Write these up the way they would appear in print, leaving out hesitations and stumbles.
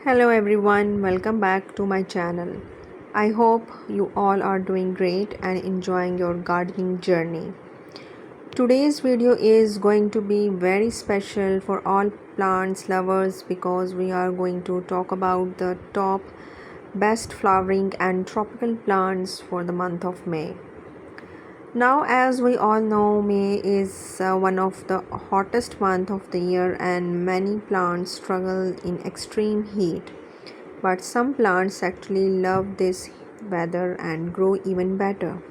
Hello everyone, welcome back to my channel. I hope you all are doing great and enjoying your gardening journey. Today's video is going to be very special for all plants lovers because we are going to talk about the top best flowering and tropical plants for the month of May. Now, as we all know, May is one of the hottest month of the year and many plants struggle in extreme heat. But some plants actually love this weather and grow even better.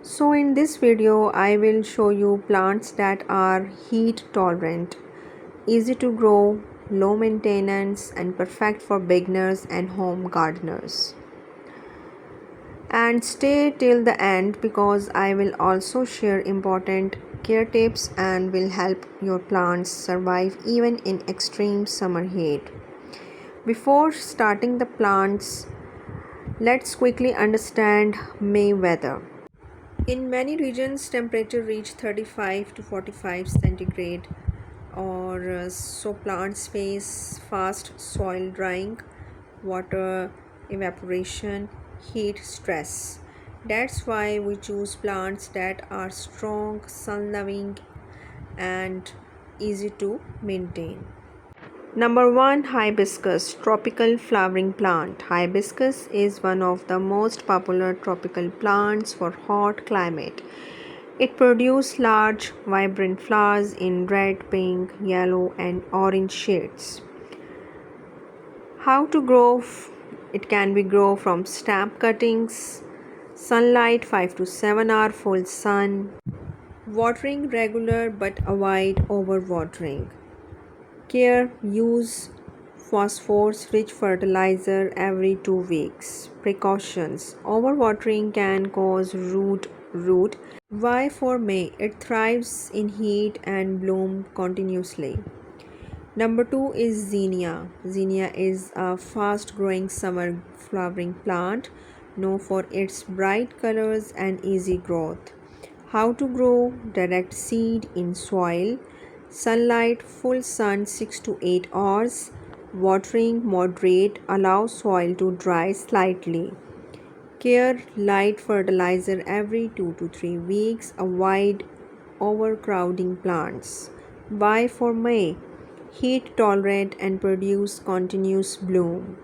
So in this video, I will show you plants that are heat tolerant, easy to grow, low maintenance and perfect for beginners and home gardeners. And stay till the end because I will also share important care tips and will help your plants survive even in extreme summer heat. Before starting the plants, let's quickly understand May weather. In many regions, temperature reach 35 to 45 centigrade so plants face fast soil drying, water evaporation, heat stress. That's why we choose plants that are strong, sun-loving and easy to maintain. Number 1. Hibiscus, tropical flowering plant. Hibiscus is one of the most popular tropical plants for hot climate. It produces large, vibrant flowers in red, pink, yellow and orange shades. How to grow? It can be grown from stem cuttings, sunlight 5 to 7 hour full sun, watering regular but avoid overwatering. Care, use phosphorus rich fertilizer every 2 weeks. Precautions, overwatering can cause root rot. Why for May? It thrives in heat and bloom continuously. Number 2 is zinnia. Zinnia is a fast growing summer flowering plant known for its bright colors and easy growth. How to grow? Direct seed in soil, sunlight full sun 6 to 8 hours, watering moderate, allow soil to dry slightly. Care, light fertilizer every 2 to 3 weeks, avoid overcrowding plants. Why for May? Heat tolerant and produce continuous bloom.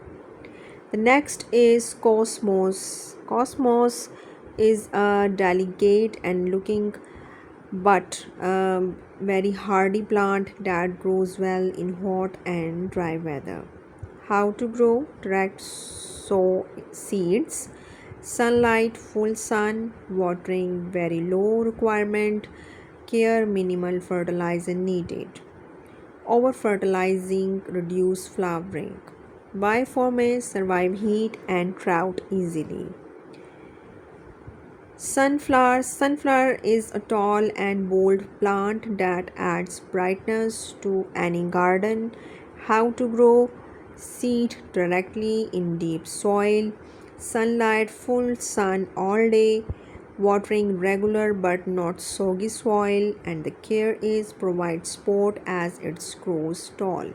The next is cosmos. Cosmos is a delicate and looking but very hardy plant that grows well in hot and dry weather. How to grow? Direct sow seeds, sunlight full sun, watering very low requirement, care minimal fertilizer needed. Over fertilizing reduce flowering. Why for May? Survive heat and drought easily. Sunflower. Sunflower is a tall and bold plant that adds brightness to any garden. How to grow? Seed directly in deep soil, sunlight full sun all day, watering regular but not soggy soil, and the care is provide support as it grows tall.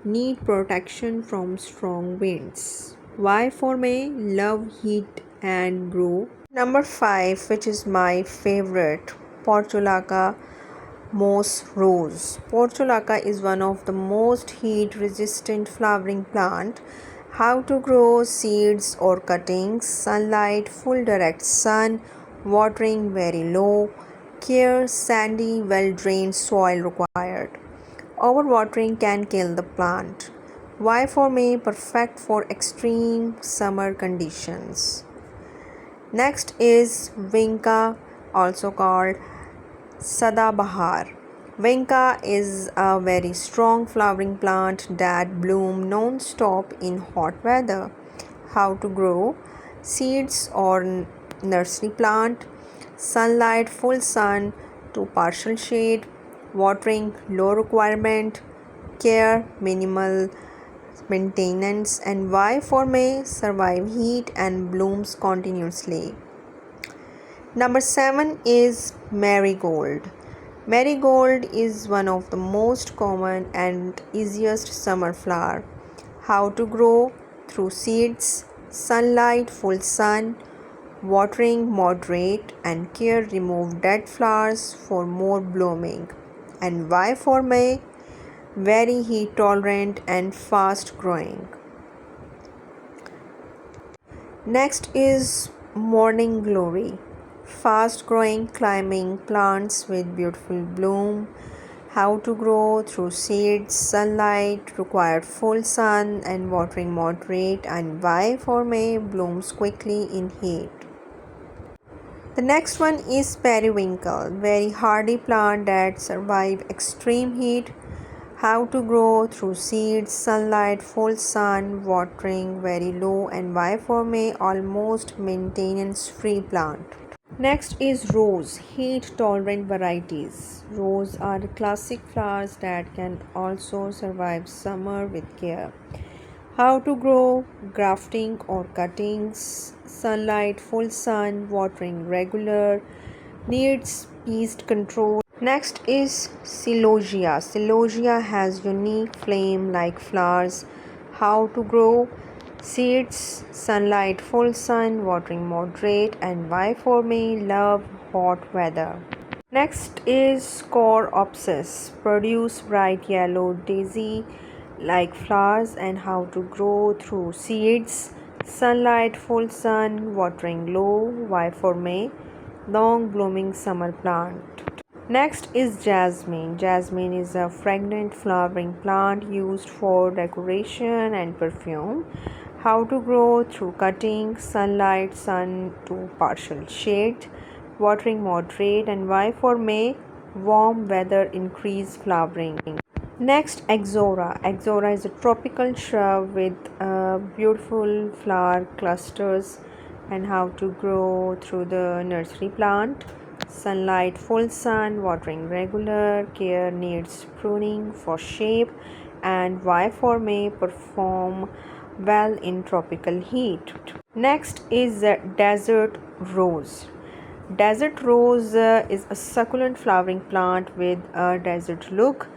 Need protection from strong winds. Why for May? Love heat and grow. Number 5, which is my favorite, Portulaca moss rose. Portulaca is one of the most heat resistant flowering plant. How to grow? Seeds or cuttings, sunlight, full direct sun, watering very low, care sandy, well drained soil required. Overwatering can kill the plant. Why for May? Perfect for extreme summer conditions. Next is Vinca, also called Sadabahar. Vinca is a very strong flowering plant that bloom non-stop in hot weather. How to grow? Seeds or nursery plant, sunlight full sun to partial shade, watering low requirement, care minimal maintenance, and why for May? Survive heat and blooms continuously. Number 7 is marigold. Marigold is one of the most common and easiest summer flower. how to grow through seeds, sunlight, full sun, watering moderate, and care remove dead flowers for more blooming, and why for May very heat tolerant and fast growing. Next is morning glory, fast growing climbing plants with beautiful bloom, how to grow through seeds, sunlight, required full sun and watering moderate, and why for May blooms quickly in heat. The next one is periwinkle, very hardy plant that survive extreme heat, how to grow through seeds, sunlight, full sun, watering very low, and why for May almost maintenance free plant. Next is rose, heat tolerant varieties. Rose are classic flowers that can also survive summer with care. How to grow, grafting or cuttings, sunlight, full sun, watering regular, needs pest control. Next is celosia. Celosia has unique flame-like flowers. How to grow, seeds, sunlight, full sun, watering moderate, and why for me love hot weather. Next is coreopsis, produce bright yellow daisy like flowers, and how to grow through seeds, sunlight, full sun, watering low, why for May, long blooming summer plant. Next is jasmine. Jasmine is a fragrant flowering plant used for decoration and perfume. How to grow through cutting, sunlight, sun to partial shade, watering moderate, and why for May, warm weather increase flowering. Next, Exora. Exora is a tropical shrub with beautiful flower clusters, and how to grow through the nursery plant. Sunlight, full sun, watering regular, care needs pruning for shape, and why for May perform well in tropical heat. Next is desert rose. Desert rose is a succulent flowering plant with a desert look,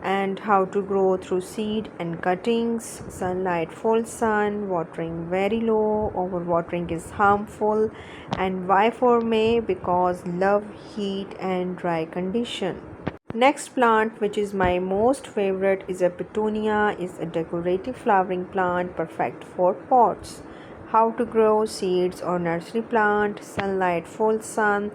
and how to grow through seed and cuttings, sunlight, full sun, watering very low, overwatering is harmful, and why for May, because love heat and dry condition. Next plant, which is my most favorite, is a petunia. Is a decorative flowering plant perfect for pots. How to grow, seeds or nursery plant, sunlight, full sun,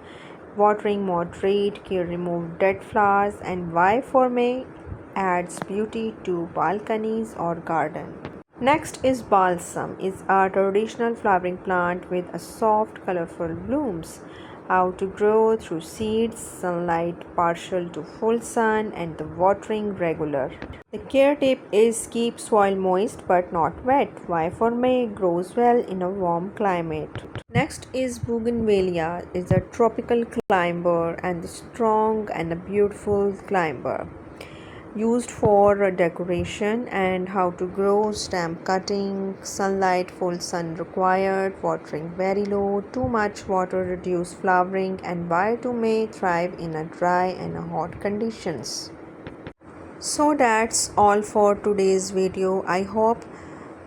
watering moderate, care remove dead flowers, and why for May adds beauty to balconies or garden. Next is balsam, is a traditional flowering plant with a soft colorful blooms. How to grow through seeds, sunlight partial to full sun, and the watering regular. The care tip is keep soil moist but not wet. Why for May grows well in a warm climate. Next is bougainvillea, is a tropical climber and strong and a beautiful climber, used for decoration, and how to grow, stem cutting, sunlight, full sun required, watering very low, too much water reduce flowering, and why to May thrive in a dry and a hot conditions. So that's all for today's video. I hope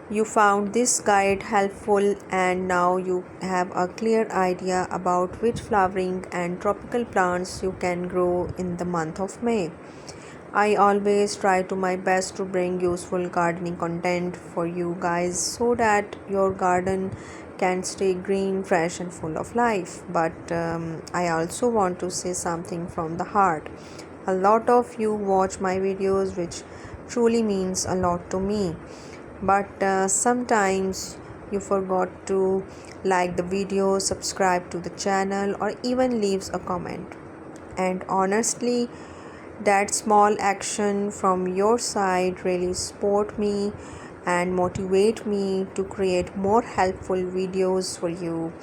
you found this guide helpful, and now you have a clear idea about which flowering and tropical plants you can grow in the month of May. I always try to my best to bring useful gardening content for you guys so that your garden can stay green, fresh and full of life. But I also want to say something from the heart. A lot of you watch my videos, which truly means a lot to me. But sometimes you forgot to like the video, subscribe to the channel, or even leaves a comment. And honestly, that small action from your side really support me and motivate me to create more helpful videos for you.